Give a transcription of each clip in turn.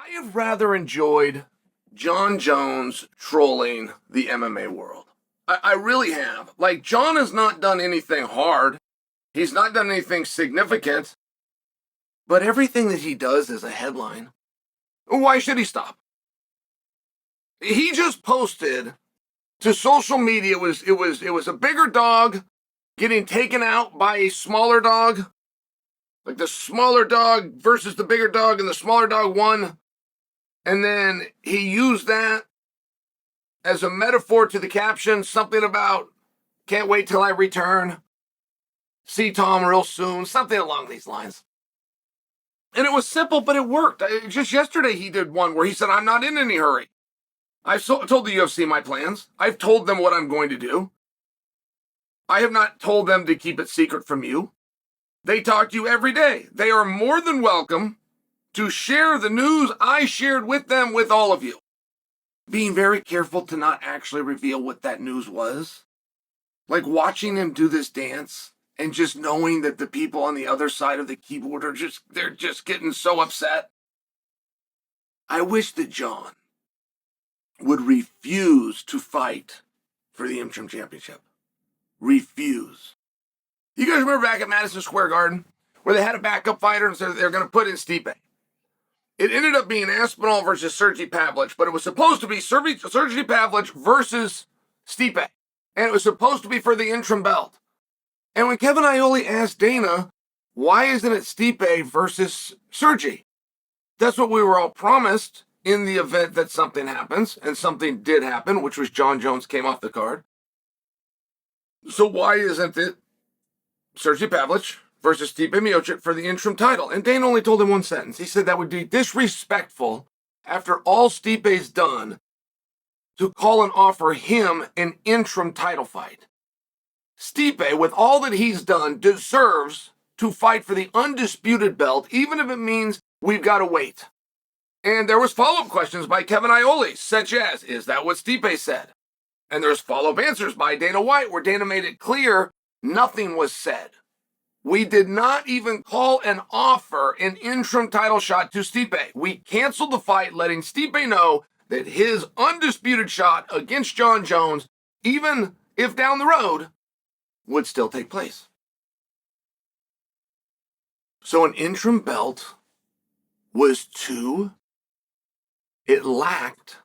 I have rather enjoyed Jon Jones trolling the MMA world. I really have. Like, Jon has not done anything hard. He's not done anything significant. But everything that he does is a headline. Why should he stop? He just posted to social media, it was a bigger dog getting taken out by a smaller dog. Like the smaller dog versus the bigger dog, and the smaller dog won. And then he used that as a metaphor to the caption, something about, can't wait till I return. See Tom real soon, something along these lines. And it was simple, but it worked. Just yesterday he did one where he said, I'm not in any hurry. I've told the UFC my plans. I've told them what I'm going to do. I have not told them to keep it secret from you. They talk to you every day. They are more than welcome to share the news I shared with them with all of you. Being very careful to not actually reveal what that news was. Like watching him do this dance and just knowing that the people on the other side of the keyboard are they're just getting so upset. I wish that Jon would refuse to fight for the interim championship. Refuse. You guys remember back at Madison Square Garden where they had a backup fighter and said they're going to put in Stipe? It ended up being Aspinall versus Sergey Pavlich, but it was supposed to be Sergey Pavlich versus Stipe. And it was supposed to be for the interim belt. And when Kevin Iole asked Dana, why isn't it Stipe versus Sergey? That's what we were all promised in the event that something happens, and something did happen, which was Jon Jones came off the card. So why isn't it Sergey Pavlich versus Stipe Miocic for the interim title? And Dana only told him one sentence. He said that would be disrespectful after all Stipe's done to call and offer him an interim title fight. Stipe, with all that he's done, deserves to fight for the undisputed belt, even if it means we've got to wait. And there was follow-up questions by Kevin Iole, such as, is that what Stipe said? And there's follow-up answers by Dana White, where Dana made it clear nothing was said. We did not even call and offer an interim title shot to Stipe. We canceled the fight, letting Stipe know that his undisputed shot against Jon Jones, even if down the road, would still take place. So an interim belt was it lacked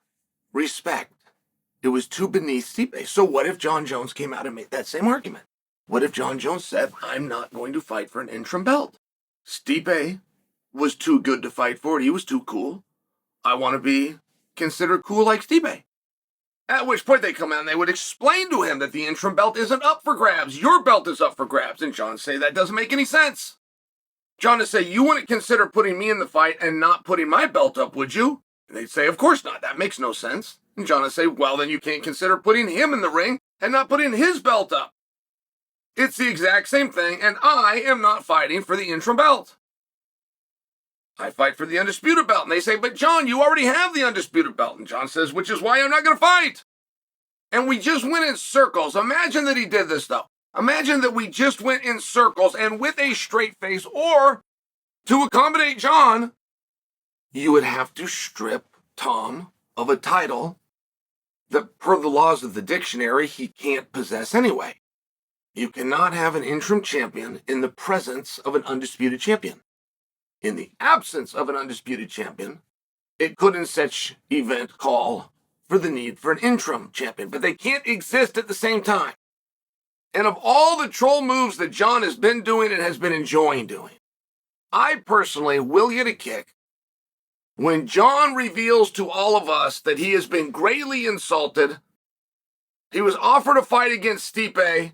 respect. It was too beneath Stipe. So what if Jon Jones came out and made that same argument? What if Jon Jones said, I'm not going to fight for an interim belt? Stipe was too good to fight for it. He was too cool. I want to be considered cool like Stipe. At which point they come out and they would explain to him that the interim belt isn't up for grabs. Your belt is up for grabs. And Jon say, that doesn't make any sense. Jon would say, you wouldn't consider putting me in the fight and not putting my belt up, would you? And they'd say, of course not. That makes no sense. And Jon would say, well, then you can't consider putting him in the ring and not putting his belt up. It's the exact same thing, and I am not fighting for the interim belt. I fight for the undisputed belt. And they say, but Jon, you already have the undisputed belt. And Jon says, which is why I'm not going to fight. And we just went in circles. Imagine that he did this, though. Imagine that we just went in circles and with a straight face, or to accommodate Jon, you would have to strip Tom of a title that, per the laws of the dictionary, he can't possess anyway. You cannot have an interim champion in the presence of an undisputed champion. In the absence of an undisputed champion, it could in such event call for the need for an interim champion, but they can't exist at the same time. And of all the troll moves that Jon has been doing and has been enjoying doing, I personally will get a kick when Jon reveals to all of us that he has been greatly insulted. He was offered a fight against Stipe,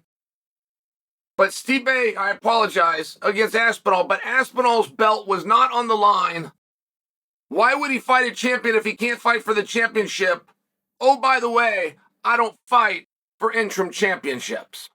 but Stipe, I apologize, against Aspinall, but Aspinall's belt was not on the line. Why would he fight a champion if he can't fight for the championship? Oh, by the way, I don't fight for interim championships.